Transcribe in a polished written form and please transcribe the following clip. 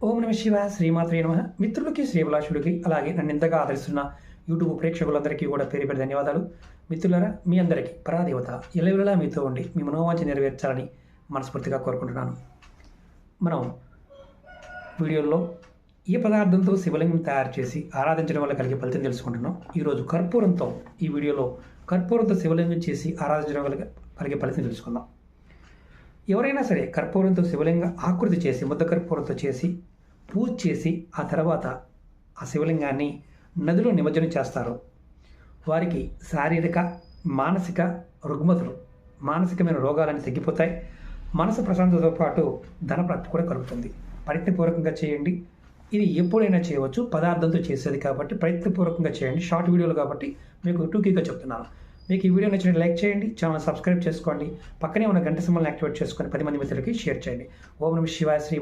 ఓం నమ శివాయ శ్రీమాత్రే నమః. మిత్రులకి, శ్రీభిలాషులకి, అలాగే నన్ను ఇంతగా ఆదరిస్తున్న యూట్యూబ్ ప్రేక్షకులందరికీ కూడా పేరు పేరు ధన్యవాదాలు. మిత్రులారా, మీ అందరికీ పరాదేవత ఎల్లవేళలా మీతో ఉండి మీ మనోవాంఛ నెరవేర్చాలని మనస్ఫూర్తిగా కోరుకుంటున్నాను. మనం వీడియోలో ఏ పదార్థంతో శివలింగం తయారు చేసి ఆరాధించడం వల్ల కలిగే ఫలితం తెలుసుకుంటున్నాం. ఈరోజు కర్పూరంతో ఈ వీడియోలో కర్పూరంతో శివలింగం చేసి ఆరాధించడం వల్ల కలిగే ఫలితం తెలుసుకుందాం. ఎవరైనా సరే కర్పూరంతో శివలింగ ఆకృతి చేసి ముద్ద కర్పూరంతో చేసి పూజ చేసి ఆ తర్వాత ఆ శివలింగాన్ని నదిలో నిమజ్జనం చేస్తారు. వారికి శారీరక మానసిక రుగ్మతలు, మానసికమైన రోగాలన్నీ తగ్గిపోతాయి. మనసు ప్రశాంతతతో పాటు ధనప్రాప్తి కూడా కలుగుతుంది. ప్రయత్నపూర్వకంగా చేయండి. ఇది ఎప్పుడైనా చేయవచ్చు. పదార్థంతో చేసేది కాబట్టి ప్రయత్నపూర్వకంగా చేయండి. షార్ట్ వీడియోలు కాబట్టి మీకు టూకీగా చెప్తున్నాను. మీకు ఈ వీడియో నచ్చినట్టు లైక్ చేయండి, ఛానల్ సబ్స్క్రైబ్ చేసుకోండి, పక్కనే ఉన్న గంట సింబల్ని యాక్టివేట్ చేసుకొని 10 మంది మిత్రులకి షేర్ చేయండి. ఓం నమః శివాయ శ్రీ